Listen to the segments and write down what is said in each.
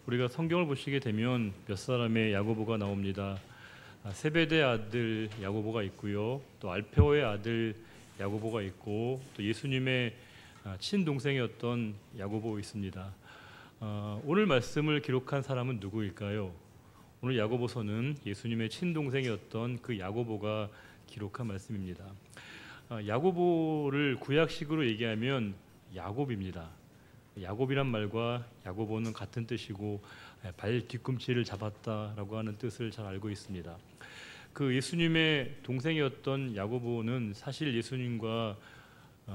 우리가 성경을 보시게 되면 몇 사람의 야고보가 나옵니다. 세베대 아들 야고보가 있고요, 또 알페오의 아들 야고보가 있고, 또 예수님의 친동생이었던 야고보 있습니다. 오늘 말씀을 기록한 사람은 누구일까요? 오늘 야고보서는 예수님의 친동생이었던 그 야고보가 기록한 말씀입니다. 야고보를 구약식으로 얘기하면 야곱입니다. 야곱이란 말과 야고보는 같은 뜻이고 발 뒤꿈치를 잡았다라고 하는 뜻을 잘 알고 있습니다. 그 예수님의 동생이었던 야고보는 사실 예수님과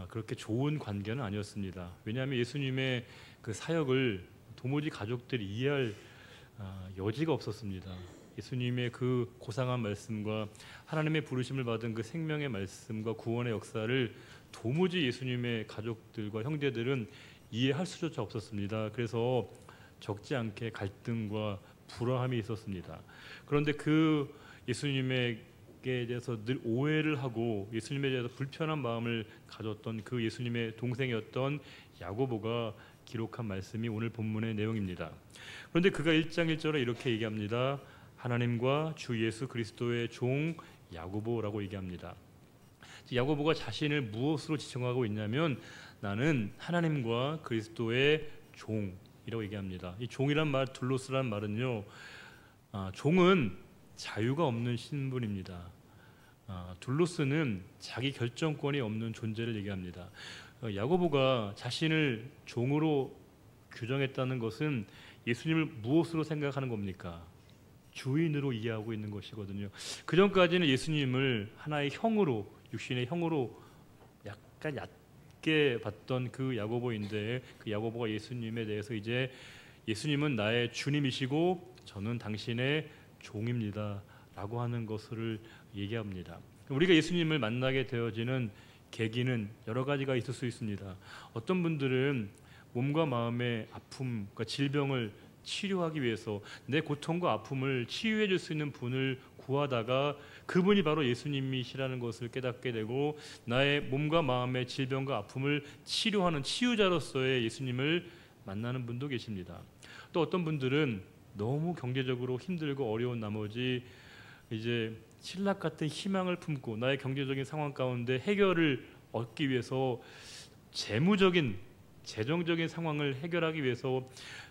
그렇게 좋은 관계는 아니었습니다. 왜냐하면 예수님의 그 사역을 도무지 가족들이 이해할 여지가 없었습니다. 예수님의 그 고상한 말씀과 하나님의 부르심을 받은 그 생명의 말씀과 구원의 역사를 도무지 예수님의 가족들과 형제들은 이해할 수조차 없었습니다. 그래서 적지 않게 갈등과 불화함이 있었습니다. 그런데 그 예수님에게 대해서 늘 오해를 하고 예수님에 대해서 불편한 마음을 가졌던 그 예수님의 동생이었던 야고보가 기록한 말씀이 오늘 본문의 내용입니다. 그런데 그가 1장 1절에 이렇게 얘기합니다. 하나님과 주 예수 그리스도의 종 야고보라고 얘기합니다. 야고보가 자신을 무엇으로 지칭하고 있냐면 나는 하나님과 그리스도의 종이라고 얘기합니다. 이 종이란 말, 둘로스란 말은요, 종은 자유가 없는 신분입니다. 둘로스는 자기 결정권이 없는 존재를 얘기합니다. 야고보가 자신을 종으로 규정했다는 것은 예수님을 무엇으로 생각하는 겁니까? 주인으로 이해하고 있는 것이거든요. 그 전까지는 예수님을 하나의 형으로, 육신의 형으로 약간 얕게 봤던 그 야고보인데, 그 야고보가 예수님에 대해서 이제 예수님은 나의 주님이시고 저는 당신의 종입니다 라고 하는 것을 얘기합니다. 우리가 예수님을 만나게 되어지는 계기는 여러 가지가 있을 수 있습니다. 어떤 분들은 몸과 마음의 아픔, 그러니까 질병을 치료하기 위해서 내 고통과 아픔을 치유해 줄 수 있는 분을 구하다가 그분이 바로 예수님이시라는 것을 깨닫게 되고 나의 몸과 마음의 질병과 아픔을 치료하는 치유자로서의 예수님을 만나는 분도 계십니다. 또 어떤 분들은 너무 경제적으로 힘들고 어려운 나머지 이제 신락 같은 희망을 품고 나의 경제적인 상황 가운데 해결을 얻기 위해서 재정적인 상황을 해결하기 위해서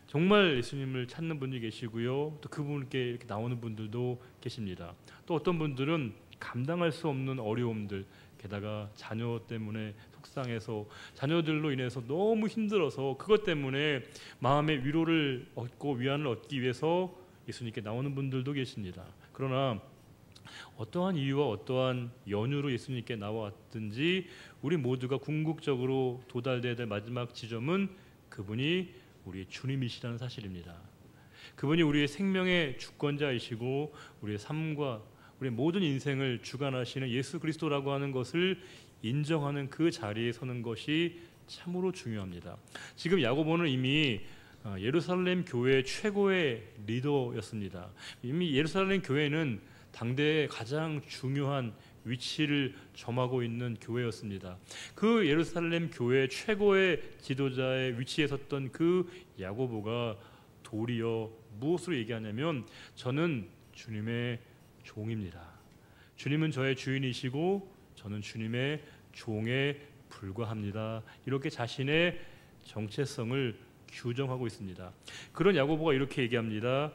정말 예수님을 찾는 분이 계시고요, 또 그분께 이렇게 나오는 분들도 계십니다. 또 어떤 분들은 감당할 수 없는 어려움들, 게다가 자녀 때문에 속상해서 자녀들로 인해서 너무 힘들어서 그것 때문에 마음의 위로를 얻고 위안을 얻기 위해서 예수님께 나오는 분들도 계십니다. 그러나 어떠한 이유와 어떠한 연유로 예수님께 나왔든지 우리 모두가 궁극적으로 도달돼야 될 마지막 지점은 그분이 우리의 주님이시라는 사실입니다. 그분이 우리의 생명의 주권자이시고 우리의 삶과 우리의 모든 인생을 주관하시는 예수 그리스도라고 하는 것을 인정하는 그 자리에 서는 것이 참으로 중요합니다. 지금 야고보는 이미 예루살렘 교회의 최고의 리더였습니다. 이미 예루살렘 교회는 당대의 가장 중요한 위치를 점하고 있는 교회였습니다. 그 예루살렘 교회 최고의 지도자의 위치에 섰던 그 야고보가 도리어 무엇으로 얘기하냐면 저는 주님의 종입니다. 주님은 저의 주인이시고 저는 주님의 종에 불과합니다. 이렇게 자신의 정체성을 규정하고 있습니다. 그런 야고보가 이렇게 얘기합니다.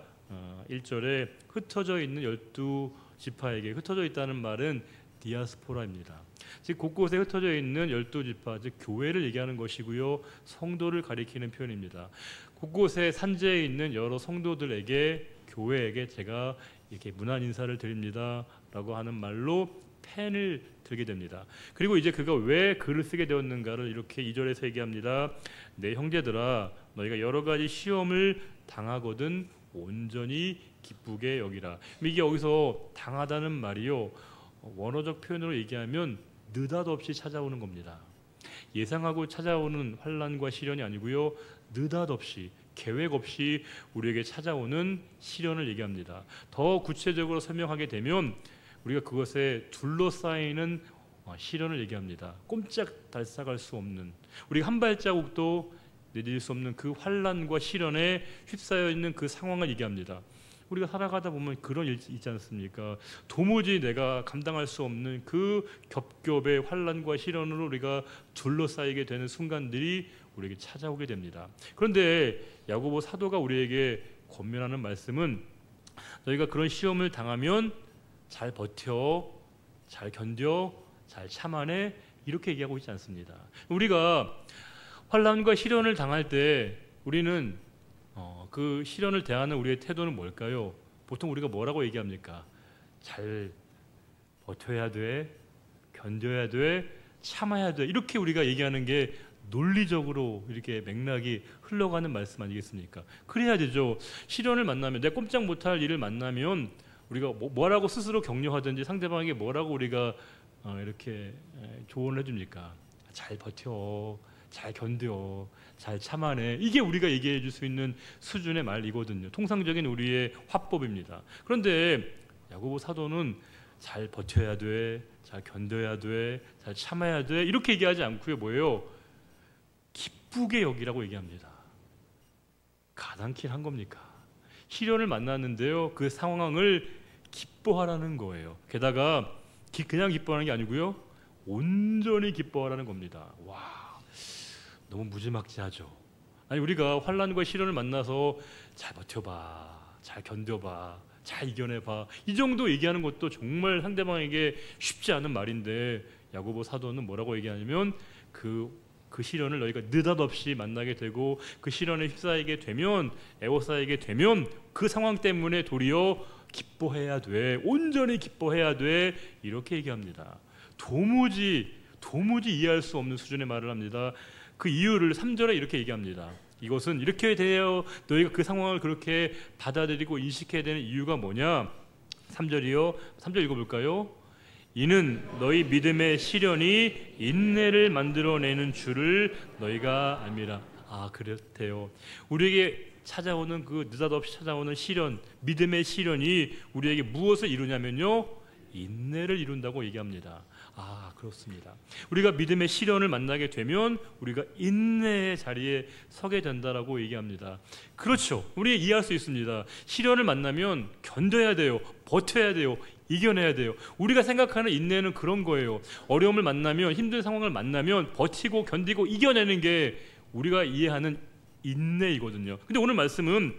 1절에 흩어져 있는 12지파에게, 흩어져 있다는 말은 디아스포라입니다. 즉 곳곳에 흩어져 있는 12지파, 즉 교회를 얘기하는 것이고요, 성도를 가리키는 표현입니다. 곳곳에 산재해 있는 여러 성도들에게, 교회에게 제가 이렇게 문안 인사를 드립니다 라고 하는 말로 펜을 들게 됩니다. 그리고 이제 그가 왜 글을 쓰게 되었는가를 이렇게 2절에서 얘기합니다. 내 형제들아, 너희가 여러 가지 시험을 당하거든 온전히 기쁘게 여기라. 이게 여기서 당하다는 말이요, 원어적 표현으로 얘기하면 느닷없이 찾아오는 겁니다. 예상하고 찾아오는 환난과 시련이 아니고요, 느닷없이 계획 없이 우리에게 찾아오는 시련을 얘기합니다. 더 구체적으로 설명하게 되면 우리가 그것에 둘러싸이는 시련을 얘기합니다. 꼼짝달싹할 수 없는, 우리가 한 발자국도 내릴 수 없는 그 환난과 시련에 휩싸여 있는 그 상황을 얘기합니다. 우리가 살아가다 보면 그런 일 있지 않습니까? 도무지 내가 감당할 수 없는 그 겹겹의 환난과 시련으로 우리가 둘러싸이게 되는 순간들이 우리에게 찾아오게 됩니다. 그런데 야고보 사도가 우리에게 권면하는 말씀은 너희가 그런 시험을 당하면 잘 버텨, 잘 견뎌, 잘 참아내, 이렇게 얘기하고 있지 않습니다. 우리가 환난과 시련을 당할 때 우리는 그 시련을 대하는 우리의 태도는 뭘까요? 보통 우리가 뭐라고 얘기합니까? 잘 버텨야 돼, 견뎌야 돼, 참아야 돼, 이렇게 우리가 얘기하는 게 논리적으로 이렇게 맥락이 흘러가는 말씀 아니겠습니까? 그래야 되죠. 시련을 만나면, 내 꼼짝 못할 일을 만나면 우리가 뭐라고 스스로 격려하든지 상대방에게 뭐라고 우리가 이렇게 조언을 해줍니까? 잘 버텨, 잘 견뎌, 잘 참아내, 이게 우리가 얘기해 줄 수 있는 수준의 말이거든요. 통상적인 우리의 화법입니다. 그런데 야고보 사도는 잘 버텨야 돼, 잘 견뎌야 돼, 잘 참아야 돼, 이렇게 얘기하지 않고요. 뭐예요? 기쁘게 여기라고 얘기합니다. 가당키를 한 겁니까? 시련을 만났는데요, 그 상황을 기뻐하라는 거예요. 게다가 그냥 기뻐하는 게 아니고요, 온전히 기뻐하라는 겁니다. 와, 너무 무지막지하죠. 아니, 우리가 환난과 시련을 만나서 잘 버텨봐, 잘 견뎌봐, 잘 이겨내봐, 이 정도 얘기하는 것도 정말 상대방에게 쉽지 않은 말인데, 야고보 사도는 뭐라고 얘기하냐면 그 시련을 너희가 느닷없이 만나게 되고 그 시련에 휩싸이게 되면, 애워싸이게 되면 그 상황 때문에 도리어 기뻐해야 돼, 온전히 기뻐해야 돼, 이렇게 얘기합니다. 도무지 이해할 수 없는 수준의 말을 합니다. 그 이유를 3절에 이렇게 얘기합니다. 이것은 이렇게 되어 너희가 그 상황을 그렇게 받아들이고 인식해야 되는 이유가 뭐냐? 3절이요. 3절 읽어볼까요? 이는 너희 믿음의 시련이 인내를 만들어내는 줄을 너희가 알미라. 아, 그렇대요. 우리에게 찾아오는 그 느닷없이 찾아오는 시련, 믿음의 시련이 우리에게 무엇을 이루냐면요, 인내를 이룬다고 얘기합니다. 아, 그렇습니다. 우리가 믿음의 시련을 만나게 되면 우리가 인내의 자리에 서게 된다라고 얘기합니다. 그렇죠. 우리 이해할 수 있습니다. 시련을 만나면 견뎌야 돼요, 버텨야 돼요, 이겨내야 돼요. 우리가 생각하는 인내는 그런 거예요. 어려움을 만나면, 힘든 상황을 만나면 버티고 견디고 이겨내는 게 우리가 이해하는 인내이거든요. 근데 오늘 말씀은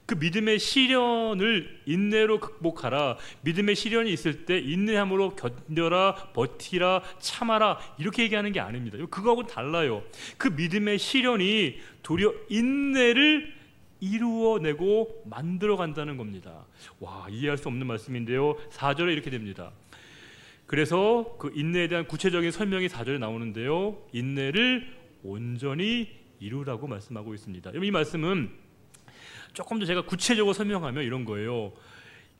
그 믿음의 시련을 인내로 극복하라, 믿음의 시련이 있을 때 인내함으로 견뎌라, 버티라, 참아라, 이렇게 얘기하는 게 아닙니다. 그거하고는 달라요. 그 믿음의 시련이 도리어 인내를 이루어내고 만들어간다는 겁니다. 와, 이해할 수 없는 말씀인데요, 4절에 이렇게 됩니다. 그래서 그 인내에 대한 구체적인 설명이 4절에 나오는데요, 인내를 온전히 이루라고 말씀하고 있습니다. 이 말씀은 조금 더 제가 구체적으로 설명하면 이런 거예요.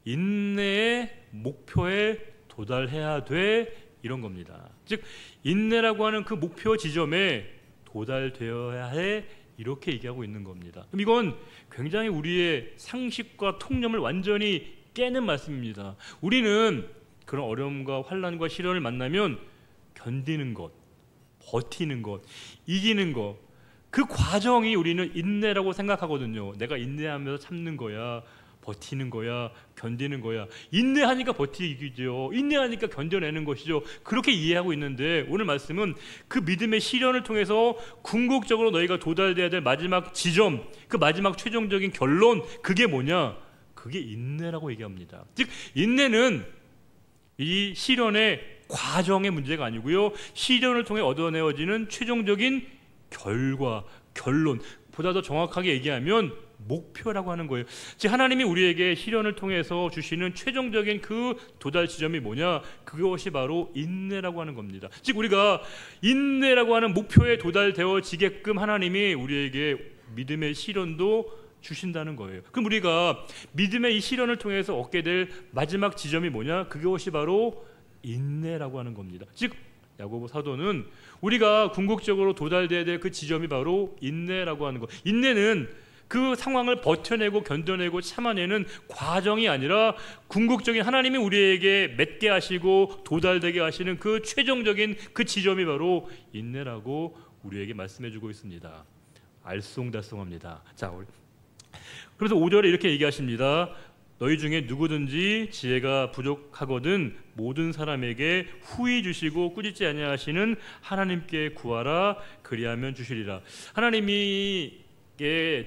인내의 목표에 도달해야 돼, 이런 겁니다. 즉, 인내라고 하는 그 목표 지점에 도달되어야 해, 이렇게 얘기하고 있는 겁니다. 그럼 이건 굉장히 우리의 상식과 통념을 완전히 깨는 말씀입니다. 우리는 그런 어려움과 환난과 시련을 만나면 견디는 것, 버티는 것, 이기는 것, 그 과정이 우리는 인내라고 생각하거든요. 내가 인내하면서 참는 거야, 버티는 거야, 견디는 거야. 인내하니까 버티기죠, 인내하니까 견뎌내는 것이죠. 그렇게 이해하고 있는데 오늘 말씀은 그 믿음의 시련을 통해서 궁극적으로 너희가 도달돼야 될 마지막 지점, 그 마지막 최종적인 결론, 그게 뭐냐? 그게 인내라고 얘기합니다. 즉, 인내는 이 시련의 과정의 문제가 아니고요, 시련을 통해 얻어내어지는 최종적인 결과, 결론, 보다 더 정확하게 얘기하면 목표라고 하는 거예요. 즉, 하나님이 우리에게 시련을 통해서 주시는 최종적인 그 도달 지점이 뭐냐? 그것이 바로 인내라고 하는 겁니다. 즉, 우리가 인내라고 하는 목표에 도달되어지게끔 하나님이 우리에게 믿음의 시련도 주신다는 거예요. 그럼 우리가 믿음의 이 시련을 통해서 얻게 될 마지막 지점이 뭐냐? 그것이 바로 인내라고 하는 겁니다. 즉, 야고보 사도는 우리가 궁극적으로 도달돼야 될 그 지점이 바로 인내라고 하는 것. 인내는 그 상황을 버텨내고 견뎌내고 참아내는 과정이 아니라 궁극적인 하나님이 우리에게 맺게 하시고 도달되게 하시는 그 최종적인 그 지점이 바로 인내라고 우리에게 말씀해주고 있습니다. 알쏭달쏭합니다. 자, 그래서 5절에 이렇게 얘기하십니다. 너희 중에 누구든지 지혜가 부족하거든 모든 사람에게 후히 주시고 꾸짖지 아니하시는 하나님께 구하라. 그리하면 주시리라. 하나님이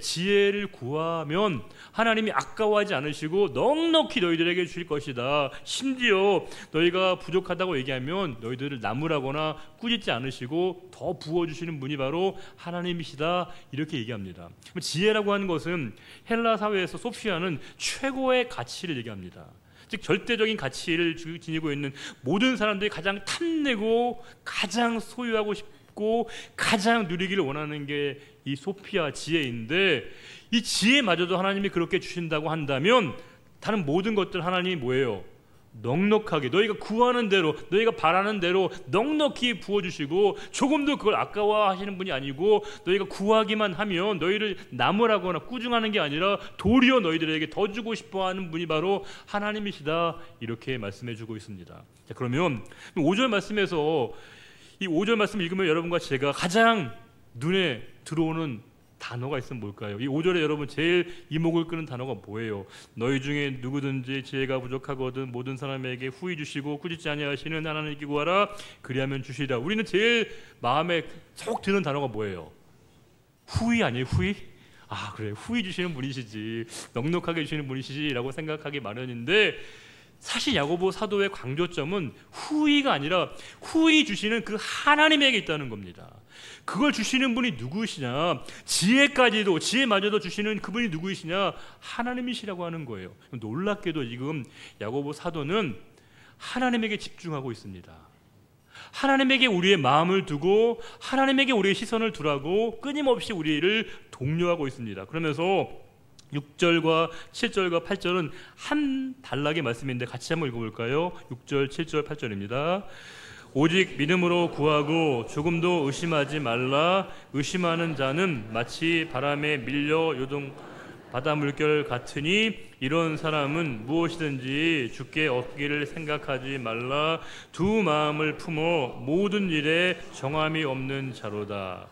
지혜를 구하면 하나님이 아까워하지 않으시고 넉넉히 너희들에게 주실 것이다. 심지어 너희가 부족하다고 얘기하면 너희들을 나무라거나 꾸짖지 않으시고 더 부어주시는 분이 바로 하나님이시다. 이렇게 얘기합니다. 지혜라고 하는 것은 헬라 사회에서 소피아는 최고의 가치를 얘기합니다. 즉 절대적인 가치를 지니고 있는 모든 사람들이 가장 탐내고 가장 소유하고 싶고 가장 누리기를 원하는 게 이 소피아 지혜인데, 이 지혜마저도 하나님이 그렇게 주신다고 한다면 다른 모든 것들 하나님이 뭐예요? 넉넉하게 너희가 구하는 대로 너희가 바라는 대로 넉넉히 부어주시고 조금도 그걸 아까워하시는 분이 아니고 너희가 구하기만 하면 너희를 나무라거나 꾸중하는 게 아니라 도리어 너희들에게 더 주고 싶어하는 분이 바로 하나님이시다. 이렇게 말씀해주고 있습니다. 자, 그러면 5절 말씀에서 이 5절 말씀 읽으면 여러분과 제가 가장 눈에 들어오는 단어가 있으면 뭘까요? 이 5절에 여러분 제일 이목을 끄는 단어가 뭐예요? 너희 중에 누구든지 지혜가 부족하거든 모든 사람에게 후히 주시고 꾸짖지 아니하시는 하나님께 구하라. 그리하면 주시리라. 우리는 제일 마음에 쏙 드는 단어가 뭐예요? 후히 아니에요? 후히? 아, 그래, 후히 주시는 분이시지, 넉넉하게 주시는 분이시지라고 생각하기 마련인데, 사실 야고보 사도의 강조점은 후히가 아니라 후히 주시는 그 하나님에게 있다는 겁니다. 그걸 주시는 분이 누구시냐? 지혜까지도, 지혜마저도 주시는 그분이 누구이시냐? 하나님이시라고 하는 거예요. 놀랍게도 지금 야고보 사도는 하나님에게 집중하고 있습니다. 하나님에게 우리의 마음을 두고 하나님에게 우리의 시선을 두라고 끊임없이 우리를 독려하고 있습니다. 그러면서 6절과 7절과 8절은 한 단락의 말씀인데 같이 한번 읽어볼까요? 6절, 7절, 8절입니다. 오직 믿음으로 구하고 조금도 의심하지 말라. 의심하는 자는 마치 바람에 밀려 요동 바다 물결 같으니 이런 사람은 무엇이든지 주께 얻기를 생각하지 말라. 두 마음을 품어 모든 일에 정함이 없는 자로다.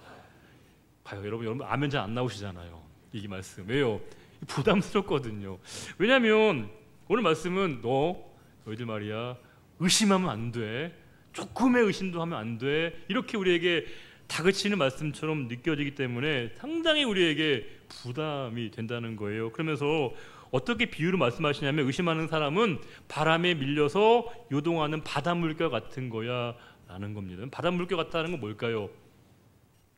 봐요, 여러분 아멘 잘 안 나오시잖아요. 이 말씀 왜요? 부담스럽거든요. 왜냐하면 오늘 말씀은 너희들 말이야 의심하면 안 돼, 조금의 의심도 하면 안 돼, 이렇게 우리에게 다그치는 말씀처럼 느껴지기 때문에 상당히 우리에게 부담이 된다는 거예요. 그러면서 어떻게 비유로 말씀하시냐면 의심하는 사람은 바람에 밀려서 요동하는 바닷물결 같은 거야 라는 겁니다. 바닷물결 같다는 건 뭘까요?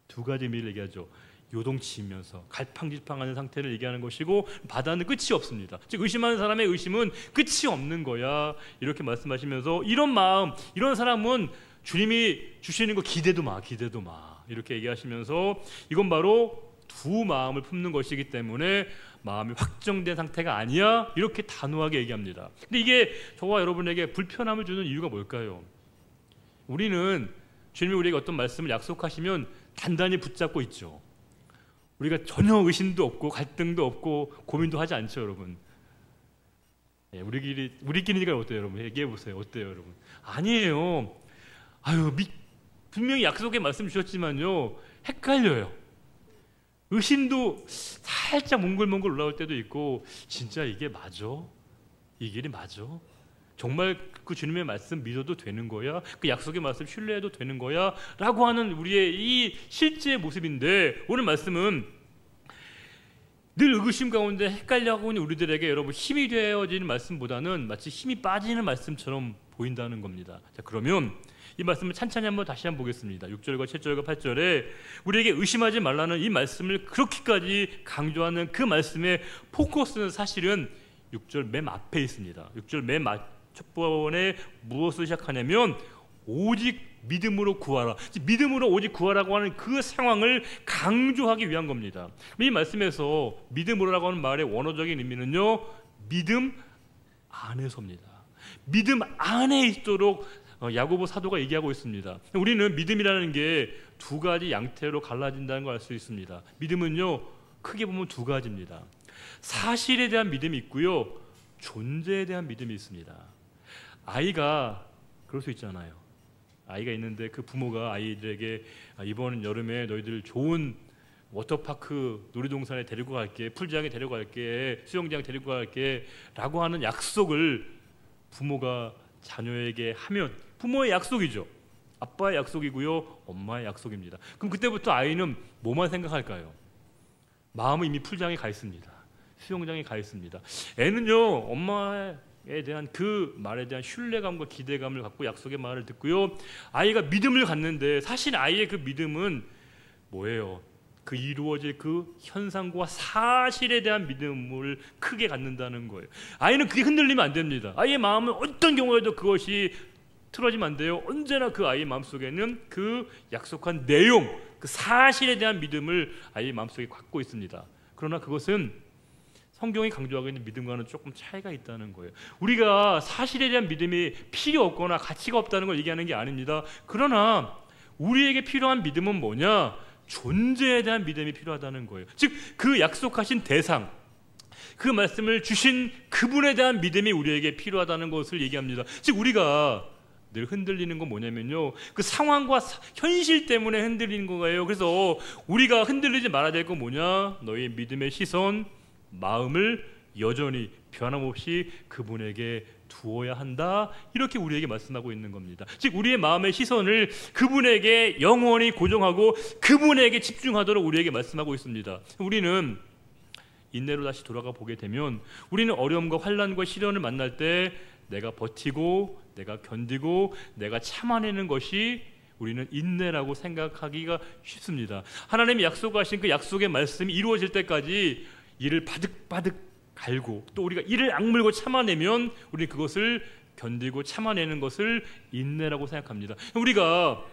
두 가지 의미를 얘기하죠. 요동치면서 갈팡질팡하는 상태를 얘기하는 것이고, 바다는 끝이 없습니다. 즉 의심하는 사람의 의심은 끝이 없는 거야, 이렇게 말씀하시면서 이런 마음, 이런 사람은 주님이 주시는 거 기대도 마 이렇게 얘기하시면서 이건 바로 두 마음을 품는 것이기 때문에 마음이 확정된 상태가 아니야, 이렇게 단호하게 얘기합니다. 근데 이게 저와 여러분에게 불편함을 주는 이유가 뭘까요? 우리는 주님이 우리에게 어떤 말씀을 약속하시면 단단히 붙잡고 있죠. 우리가 전혀 의심도 없고 갈등도 없고 고민도 하지 않죠, 여러분. 우리끼리니까 어때요, 여러분? 얘기해 보세요. 어때요, 여러분? 아니에요. 분명히 약속의 말씀 주셨지만요, 헷갈려요. 의심도 살짝 몽글몽글 올라올 때도 있고, 진짜 이게 맞아? 이 길이 맞아? 정말 그 주님의 말씀 믿어도 되는 거야? 그 약속의 말씀 신뢰해도 되는 거야? 라고 하는 우리의 이 실제 모습인데, 오늘 말씀은 늘 의구심 가운데 헷갈려하고 있는 우리들에게 여러분 힘이 되어지는 말씀보다는 마치 힘이 빠지는 말씀처럼 보인다는 겁니다. 자, 그러면 이 말씀을 찬찬히 다시 한번 보겠습니다. 6절과 7절과 8절에 우리에게 의심하지 말라는 이 말씀을 그렇게까지 강조하는 그 말씀의 포커스는 사실은 6절 맨 앞에 있습니다. 6절 맨 첫 번에 무엇을 시작하냐면 오직 믿음으로 구하라. 믿음으로 오직 구하라고 하는 그 상황을 강조하기 위한 겁니다. 이 말씀에서 믿음으로라고 하는 말의 원어적인 의미는요, 믿음 안에서입니다. 믿음 안에 있도록 야고보 사도가 얘기하고 있습니다. 우리는 믿음이라는 게 두 가지 양태로 갈라진다는 걸 알 수 있습니다. 믿음은요, 크게 보면 두 가지입니다. 사실에 대한 믿음이 있고요, 존재에 대한 믿음이 있습니다. 아이가 그럴 수 있잖아요. 아이가 있는데 그 부모가 아이들에게 이번 여름에 너희들 좋은 워터파크 놀이동산에 데리고 갈게, 풀장에 데리고 갈게, 수영장 데리고 갈게 라고 하는 약속을 부모가 자녀에게 하면 부모의 약속이죠. 아빠의 약속이고요, 엄마의 약속입니다. 그럼 그때부터 아이는 뭐만 생각할까요? 마음은 이미 풀장에 가 있습니다. 수영장에 가 있습니다. 애는요, 엄마에 대한 그 말에 대한 신뢰감과 기대감을 갖고 약속의 말을 듣고요, 아이가 믿음을 갖는데 사실 아이의 그 믿음은 뭐예요? 그 이루어질 그 현상과 사실에 대한 믿음을 크게 갖는다는 거예요. 아이는 그게 흔들리면 안 됩니다. 아이의 마음은 어떤 경우에도 그것이 틀어지면 안 돼요. 언제나 그 아이의 마음속에는 그 약속한 내용, 그 사실에 대한 믿음을 아이의 마음속에 갖고 있습니다. 그러나 그것은 성경이 강조하고 있는 믿음과는 조금 차이가 있다는 거예요. 우리가 사실에 대한 믿음이 필요 없거나 가치가 없다는 걸 얘기하는 게 아닙니다. 그러나 우리에게 필요한 믿음은 뭐냐? 존재에 대한 믿음이 필요하다는 거예요. 즉 그 약속하신 대상, 그 말씀을 주신 그분에 대한 믿음이 우리에게 필요하다는 것을 얘기합니다. 즉 우리가 늘 흔들리는 건 뭐냐면요, 그 상황과 현실 때문에 흔들리는 거예요. 그래서 우리가 흔들리지 말아야 될 건 뭐냐? 너희 믿음의 시선, 마음을 여전히 변함없이 그분에게 두어야 한다, 이렇게 우리에게 말씀하고 있는 겁니다. 즉 우리의 마음의 시선을 그분에게 영원히 고정하고 그분에게 집중하도록 우리에게 말씀하고 있습니다. 우리는 인내로 다시 돌아가 보게 되면 우리는 어려움과 환난과 시련을 만날 때 내가 버티고 내가 견디고 내가 참아내는 것이 우리는 인내라고 생각하기가 쉽습니다. 하나님이 약속하신 그 약속의 말씀이 이루어질 때까지 이를 바득바득 갈고 또 우리가 이를 악물고 참아내면 우리 그것을 견디고 참아내는 것을 인내라고 생각합니다. 우리가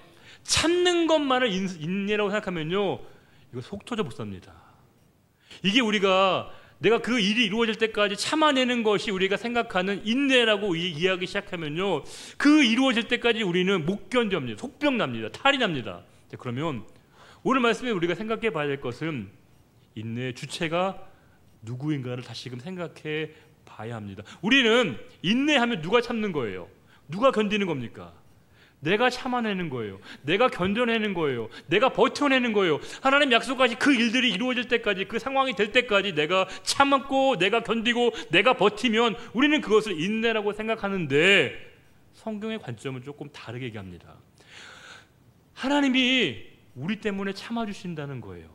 참는 것만을 인내라고 생각하면요, 이거 속 터져 못 삽니다. 이게 우리가 내가 그 일이 이루어질 때까지 참아내는 것이 우리가 생각하는 인내라고 이해하기 시작하면요, 그 이루어질 때까지 우리는 못 견뎌합니다. 속병 납니다. 탈이 납니다. 그러면 오늘 말씀에 우리가 생각해 봐야 될 것은 인내의 주체가 누구인가를 다시금 생각해 봐야 합니다. 우리는 인내하면 누가 참는 거예요? 누가 견디는 겁니까? 내가 참아내는 거예요. 내가 견뎌내는 거예요. 내가 버텨내는 거예요. 하나님 약속하신 그 일들이 이루어질 때까지, 그 상황이 될 때까지 내가 참고 내가 견디고 내가 버티면 우리는 그것을 인내라고 생각하는데, 성경의 관점은 조금 다르게 얘기합니다. 하나님이 우리 때문에 참아주신다는 거예요.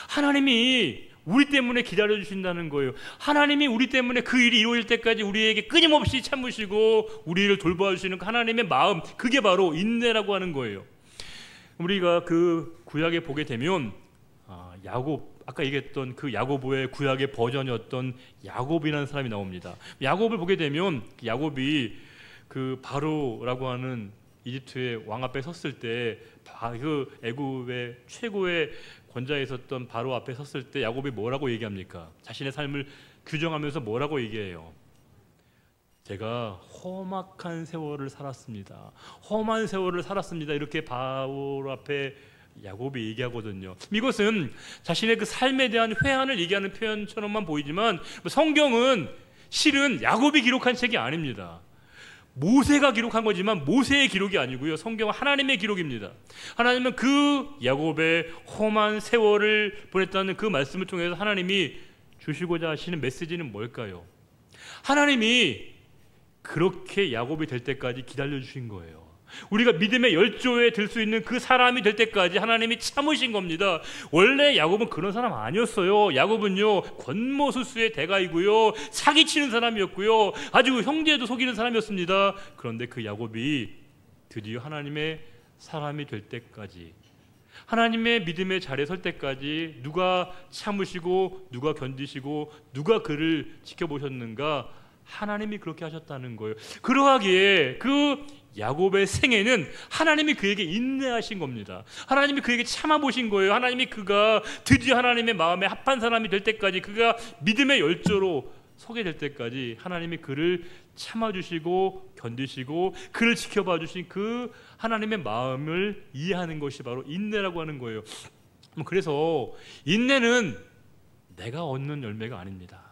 하나님이 우리 때문에 기다려주신다는 거예요. 하나님이 우리 때문에 그 일이 이루어질 때까지 우리에게 끊임없이 참으시고 우리를 돌봐주시는 하나님의 마음, 그게 바로 인내라고 하는 거예요. 우리가 그 구약에 보게 되면 야곱, 아까 얘기했던 그 야고보의 구약의 버전이었던 야곱이라는 사람이 나옵니다. 야곱을 보게 되면 야곱이 그 바로라고 하는 이집트의 왕 앞에 섰을 때, 그 애굽의 최고의 권좌에 있었던 바로 앞에 섰을 때 야곱이 뭐라고 얘기합니까? 자신의 삶을 규정하면서 뭐라고 얘기해요? 제가 험악한 세월을 살았습니다. 험한 세월을 살았습니다. 이렇게 바로 앞에 야곱이 얘기하거든요. 이것은 자신의 그 삶에 대한 회한을 얘기하는 표현처럼만 보이지만 성경은 실은 야곱이 기록한 책이 아닙니다. 모세가 기록한 거지만 모세의 기록이 아니고요, 성경은 하나님의 기록입니다. 하나님은 그 야곱의 험한 세월을 보냈다는 그 말씀을 통해서 하나님이 주시고자 하시는 메시지는 뭘까요? 하나님이 그렇게 야곱이 될 때까지 기다려주신 거예요. 우리가 믿음의 열조에 들 수 있는 그 사람이 될 때까지 하나님이 참으신 겁니다. 원래 야곱은 그런 사람 아니었어요. 야곱은요, 권모술수의 대가이고요, 사기치는 사람이었고요, 아주 형제도 속이는 사람이었습니다. 그런데 그 야곱이 드디어 하나님의 사람이 될 때까지, 하나님의 믿음의 자리에 설 때까지 누가 참으시고 누가 견디시고 누가 그를 지켜보셨는가? 하나님이 그렇게 하셨다는 거예요. 그러하기에 그 야곱의 생애는 하나님이 그에게 인내하신 겁니다. 하나님이 그에게 참아보신 거예요. 하나님이 그가 드디어 하나님의 마음에 합한 사람이 될 때까지, 그가 믿음의 열조로 서게 될 때까지 하나님이 그를 참아주시고 견디시고 그를 지켜봐 주신 그 하나님의 마음을 이해하는 것이 바로 인내라고 하는 거예요. 그래서 인내는 내가 얻는 열매가 아닙니다.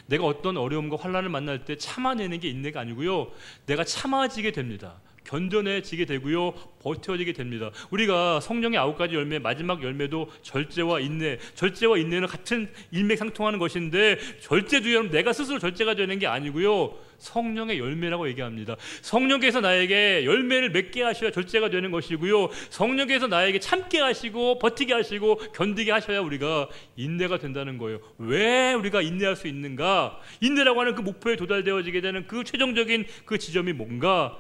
내가 어떤 어려움과 환난을 만날 때 참아내는 게 인내가 아니고요, 내가 참아지게 됩니다. 견뎌내지게 되고요, 버텨지게 됩니다. 우리가 성령의 9가지 열매, 마지막 열매도 절제와 인내, 절제와 인내는 같은 일맥상통하는 것인데, 절제도 여러분 내가 스스로 절제가 되는 게 아니고요, 성령의 열매라고 얘기합니다. 성령께서 나에게 열매를 맺게 하셔야 절제가 되는 것이고요, 성령께서 나에게 참게 하시고 버티게 하시고 견디게 하셔야 우리가 인내가 된다는 거예요. 왜 우리가 인내할 수 있는가? 인내라고 하는 그 목표에 도달되어지게 되는 그 최종적인 그 지점이 뭔가?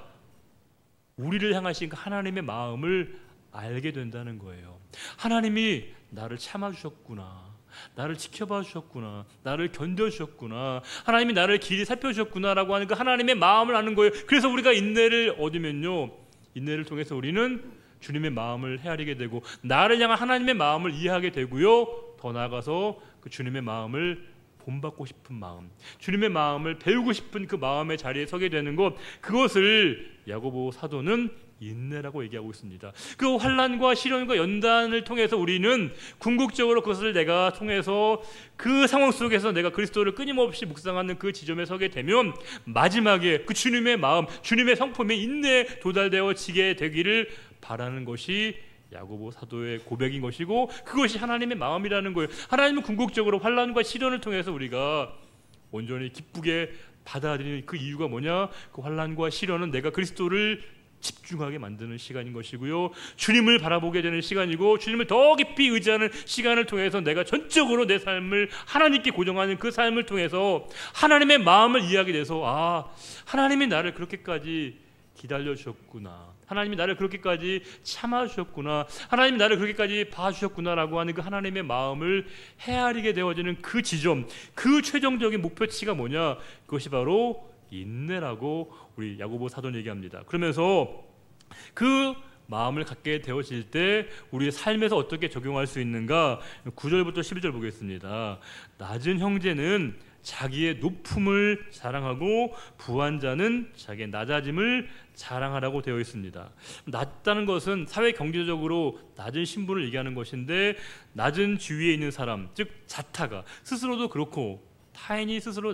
우리를 향하신 그 하나님의 마음을 알게 된다는 거예요. 하나님이 나를 참아주셨구나, 나를 지켜봐 주셨구나, 나를 견뎌주셨구나, 하나님이 나를 길이 살펴주셨구나 라고 하는 그 하나님의 마음을 아는 거예요. 그래서 우리가 인내를 얻으면요, 인내를 통해서 우리는 주님의 마음을 헤아리게 되고 나를 향한 하나님의 마음을 이해하게 되고요, 더 나아가서 그 주님의 마음을 본받고 싶은 마음, 주님의 마음을 배우고 싶은 그 마음의 자리에 서게 되는 것, 그것을 야고보 사도는 인내라고 얘기하고 있습니다. 그 환난과 시련과 연단을 통해서 우리는 궁극적으로 그것을 내가 통해서 그 상황 속에서 내가 그리스도를 끊임없이 묵상하는 그 지점에 서게 되면 마지막에 그 주님의 마음, 주님의 성품의 인내에 도달되어지게 되기를 바라는 것이 야고보 사도의 고백인 것이고, 그것이 하나님의 마음이라는 거예요. 하나님은 궁극적으로 환난과 시련을 통해서 우리가 온전히 기쁘게 받아들이는 그 이유가 뭐냐? 그 환난과 시련은 내가 그리스도를 집중하게 만드는 시간인 것이고요, 주님을 바라보게 되는 시간이고, 주님을 더 깊이 의지하는 시간을 통해서 내가 전적으로 내 삶을 하나님께 고정하는 그 삶을 통해서 하나님의 마음을 이해하게 돼서, 아, 하나님이 나를 그렇게까지 기다려주셨구나, 하나님이 나를 그렇게까지 참아주셨구나, 하나님이 나를 그렇게까지 봐주셨구나라고 하는 그 하나님의 마음을 헤아리게 되어지는 그 지점, 그 최종적인 목표치가 뭐냐? 그것이 바로 인내라고 우리 야고보 사도는 얘기합니다. 그러면서 그 마음을 갖게 되어질 때 우리의 삶에서 어떻게 적용할 수 있는가? 9절부터 11절 보겠습니다. 낮은 형제는 자기의 높음을 자랑하고 부한 자는 자기의 낮아짐을 자랑하라고 되어 있습니다. 낮다는 것은 사회 경제적으로 낮은 신분을 얘기하는 것인데, 낮은 지위에 있는 사람, 즉 자타가, 스스로도 그렇고 타인이 스스로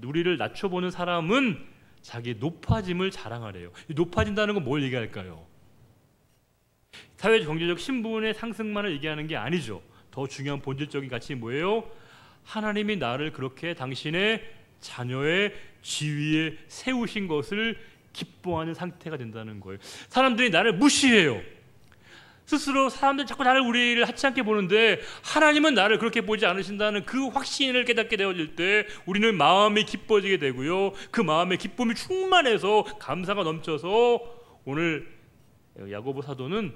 우리를 낮춰보는 사람은 자기의 높아짐을 자랑하래요. 높아진다는 건 뭘 얘기할까요? 사회 경제적 신분의 상승만을 얘기하는 게 아니죠. 더 중요한 본질적인 가치는 뭐예요? 하나님이 나를 그렇게 당신의 자녀의 지위에 세우신 것을 기뻐하는 상태가 된다는 거예요. 사람들이 나를 무시해요. 스스로 사람들이 자꾸 우리를 하찮게 보는데 하나님은 나를 그렇게 보지 않으신다는 그 확신을 깨닫게 되어질 때 우리는 마음이 기뻐지게 되고요, 그 마음의 기쁨이 충만해서 감사가 넘쳐서 오늘 야고보 사도는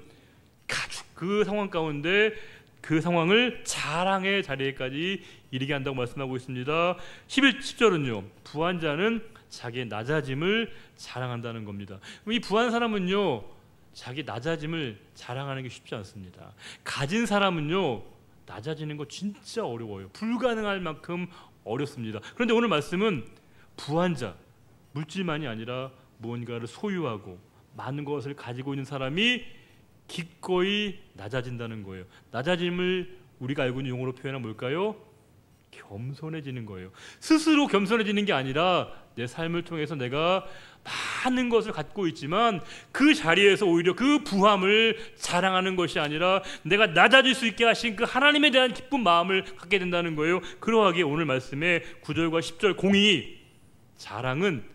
그 상황 가운데 그 상황을 자랑의 자리에까지 이르게 한다고 말씀하고 있습니다. 10절은요, 부한 자는 자기의 낮아짐을 자랑한다는 겁니다. 이 부한 사람은요, 자기 낮아짐을 자랑하는 게 쉽지 않습니다. 가진 사람은요, 낮아지는 거 진짜 어려워요. 불가능할 만큼 어렵습니다. 그런데 오늘 말씀은 부한 자, 물질만이 아니라 무언가를 소유하고 많은 것을 가지고 있는 사람이 기꺼이 낮아진다는 거예요. 낮아짐을 우리가 알고 있는 용어로 표현하면 뭘까요? 겸손해지는 거예요. 스스로 겸손해지는 게 아니라 내 삶을 통해서 내가 많은 것을 갖고 있지만 그 자리에서 오히려 그 부함을 자랑하는 것이 아니라 내가 낮아질 수 있게 하신 그 하나님에 대한 기쁜 마음을 갖게 된다는 거예요. 그러하기에 오늘 말씀의 9절과 10절 공의, 자랑은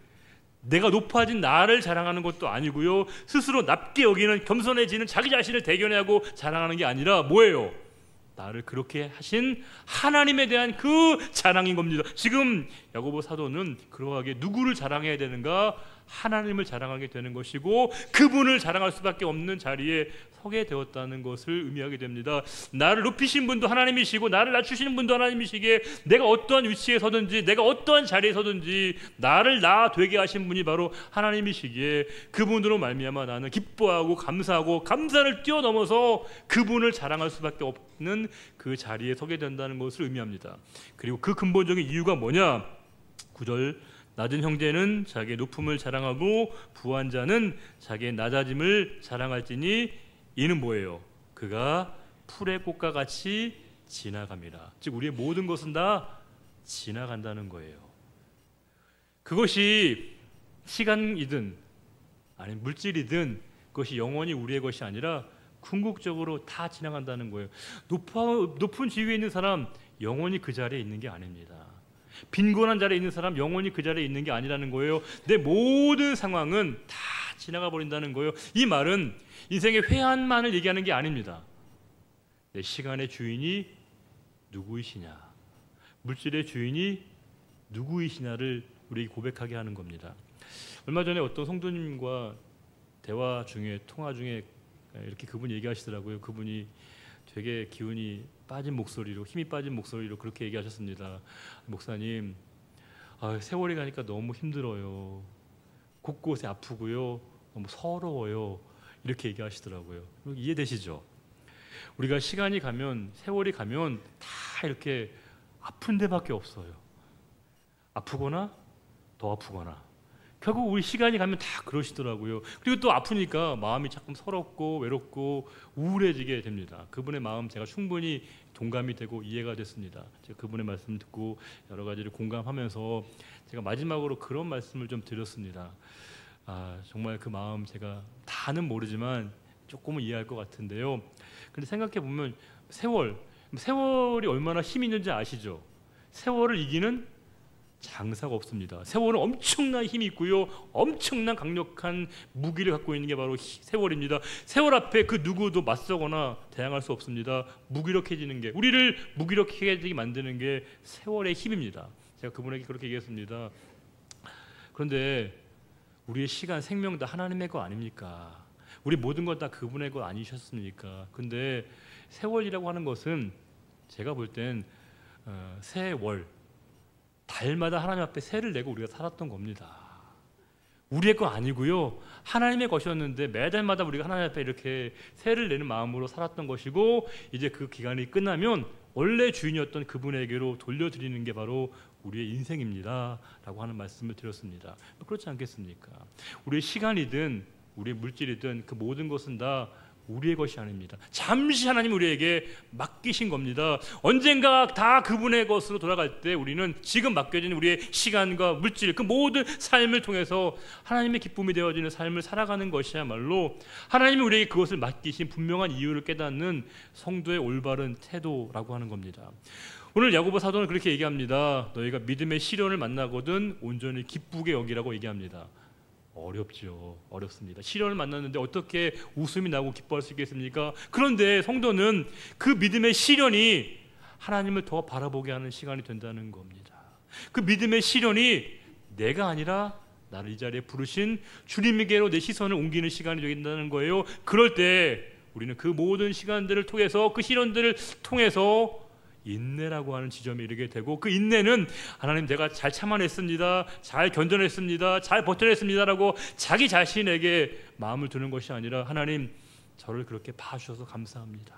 내가 높아진 나를 자랑하는 것도 아니고요, 스스로 낮게 여기는 겸손해지는 자기 자신을 대견하고 자랑하는 게 아니라 뭐예요? 나를 그렇게 하신 하나님에 대한 그 자랑인 겁니다. 지금 야고보 사도는 그러하게 누구를 자랑해야 되는가? 하나님을 자랑하게 되는 것이고, 그분을 자랑할 수밖에 없는 자리에 서게 되었다는 것을 의미하게 됩니다. 나를 높이신 분도 하나님이시고 나를 낮추시는 분도 하나님이시기에 내가 어떠한 위치에 서든지 내가 어떠한 자리에 서든지 나를 나 되게 하신 분이 바로 하나님이시기에 그분으로 말미암아 나는 기뻐하고 감사하고 감사를 뛰어넘어서 그분을 자랑할 수밖에 없는 그 자리에 서게 된다는 것을 의미합니다. 그리고 그 근본적인 이유가 뭐냐? 9절, 낮은 형제는 자기의 높음을 자랑하고 부한 자는 자기의 낮아짐을 자랑할지니 이는 뭐예요? 그가 풀의 꽃과 같이 지나갑니다. 즉 우리의 모든 것은 다 지나간다는 거예요. 그것이 시간이든 아니 물질이든 그것이 영원히 우리의 것이 아니라 궁극적으로 다 지나간다는 거예요. 높은 지위에 있는 사람 영원히 그 자리에 있는 게 아닙니다. 빈곤한 자리에 있는 사람 영원히 그 자리에 있는 게 아니라는 거예요. 내 모든 상황은 다 지나가 버린다는 거예요. 이 말은 인생의 회한만을 얘기하는 게 아닙니다. 내 시간의 주인이 누구이시냐, 물질의 주인이 누구이시냐를 우리에게 고백하게 하는 겁니다. 얼마 전에 어떤 성도님과 대화 중에, 통화 중에 이렇게 그분이 얘기하시더라고요. 그분이 되게 기운이 빠진 목소리로, 힘이 빠진 목소리로 그렇게 얘기하셨습니다. 목사님, 세월이 가니까 너무 힘들어요. 곳곳에 아프고요. 너무 서러워요. 이렇게 얘기하시더라고요. 이해되시죠? 우리가 시간이 가면, 세월이 가면 다 이렇게 아픈 데밖에 없어요. 아프거나 더 아프거나. 결국 우리 시간이 가면 다 그러시더라고요. 그리고 또 아프니까 마음이 조금 서럽고 외롭고 우울해지게 됩니다. 그분의 마음 제가 충분히 동감이 되고 이해가 됐습니다. 제가 그분의 말씀 듣고 여러 가지를 공감하면서 제가 마지막으로 그런 말씀을 좀 드렸습니다. 정말 그 마음 제가 다는 모르지만 조금은 이해할 것 같은데요. 근데 생각해 보면 세월이 얼마나 힘이 있는지 아시죠? 세월을 이기는 장사가 없습니다. 세월은 엄청난 힘이 있고요, 엄청난 강력한 무기를 갖고 있는 게 바로 세월입니다. 세월 앞에 그 누구도 맞서거나 대항할 수 없습니다. 무기력해지는 게, 우리를 무기력해지게 만드는 게 세월의 힘입니다. 제가 그분에게 그렇게 얘기했습니다. 그런데 우리의 시간, 생명 다 하나님의 거 아닙니까? 우리 모든 것 다 그분의 거 아니셨습니까? 근데 세월이라고 하는 것은 제가 볼 땐 세월, 달마다 하나님 앞에 세를 내고 우리가 살았던 겁니다. 우리의 거 아니고요, 하나님의 것이었는데 매달마다 우리가 하나님 앞에 이렇게 세를 내는 마음으로 살았던 것이고, 이제 그 기간이 끝나면 원래 주인이었던 그분에게로 돌려드리는 게 바로 우리의 인생입니다 라고 하는 말씀을 드렸습니다. 그렇지 않겠습니까? 우리의 시간이든 우리의 물질이든 그 모든 것은 다 우리의 것이 아닙니다. 잠시 하나님 우리에게 맡기신 겁니다. 언젠가 다 그분의 것으로 돌아갈 때 우리는 지금 맡겨진 우리의 시간과 물질, 그 모든 삶을 통해서 하나님의 기쁨이 되어지는 삶을 살아가는 것이야말로 하나님이 우리에게 그것을 맡기신 분명한 이유를 깨닫는 성도의 올바른 태도라고 하는 겁니다. 오늘 야고보 사도는 그렇게 얘기합니다. 너희가 믿음의 시련을 만나거든 온전히 기쁘게 여기라고 얘기합니다. 어렵죠. 어렵습니다. 시련을 만났는데 어떻게 웃음이 나고 기뻐할 수 있겠습니까? 그런데 성도는 그 믿음의 시련이 하나님을 더 바라보게 하는 시간이 된다는 겁니다. 그 믿음의 시련이 내가 아니라 나를 이 자리에 부르신 주님에게로 내 시선을 옮기는 시간이 되겠다는 거예요. 그럴 때 우리는 그 모든 시간들을 통해서, 그 시련들을 통해서 인내라고 하는 지점에 이르게 되고, 그 인내는 하나님 내가 잘 참아냈습니다, 잘 견뎌냈습니다, 잘 버텨냈습니다 라고 자기 자신에게 마음을 두는 것이 아니라, 하나님 저를 그렇게 봐주셔서 감사합니다,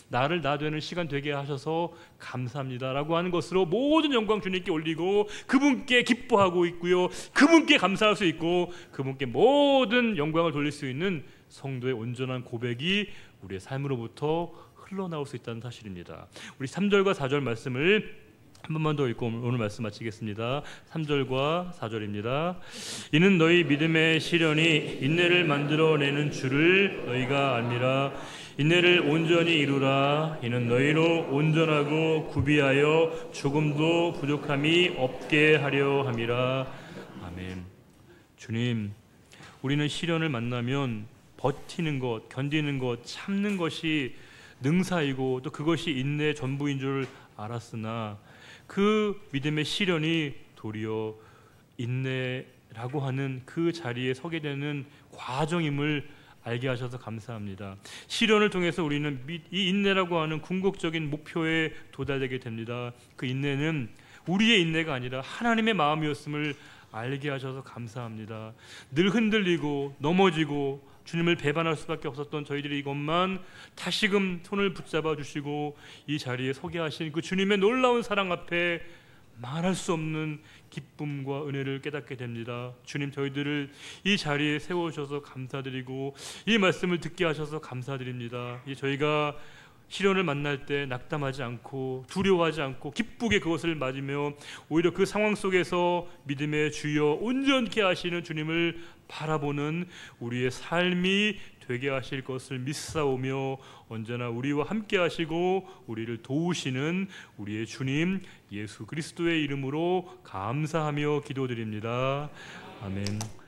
나를 나 되는 시간 되게 하셔서 감사합니다 라고 하는 것으로 모든 영광 주님께 올리고 그분께 기뻐하고 있고요, 그분께 감사할 수 있고 그분께 모든 영광을 돌릴 수 있는 성도의 온전한 고백이 우리의 삶으로부터 흘러나올 수 있다는 사실입니다. 우리 3절과 4절 말씀을 한 번만 더 읽고 오늘 말씀 마치겠습니다. 3절과 4절입니다. 이는 너희 믿음의 시련이 인내를 만들어내는 줄을 너희가 알미라. 인내를 온전히 이루라. 이는 너희로 온전하고 구비하여 조금도 부족함이 없게 하려 함이라. 아멘. 주님, 우리는 시련을 만나면 버티는 것, 견디는 것, 참는 것이 능사이고 또 그것이 인내의 전부인 줄 알았으나 그 믿음의 시련이 도리어 인내라고 하는 그 자리에 서게 되는 과정임을 알게 하셔서 감사합니다. 시련을 통해서 우리는 이 인내라고 하는 궁극적인 목표에 도달하게 됩니다. 그 인내는 우리의 인내가 아니라 하나님의 마음이었음을 알게 하셔서 감사합니다. 늘 흔들리고 넘어지고 주님을 배반할 수밖에 없었던 저희들이 이것만 다시금 손을 붙잡아 주시고 이 자리에 서게 하신 그 주님의 놀라운 사랑 앞에 말할 수 없는 기쁨과 은혜를 깨닫게 됩니다. 주님, 저희들을 이 자리에 세워주셔서 감사드리고 이 말씀을 듣게 하셔서 감사드립니다. 저희가 시련을 만날 때 낙담하지 않고 두려워하지 않고 기쁘게 그것을 맞으며 오히려 그 상황 속에서 믿음의 주여 온전케 하시는 주님을 바라보는 우리의 삶이 되게 하실 것을 믿사오며 언제나 우리와 함께 하시고 우리를 도우시는 우리의 주님 예수 그리스도의 이름으로 감사하며 기도드립니다. 아멘.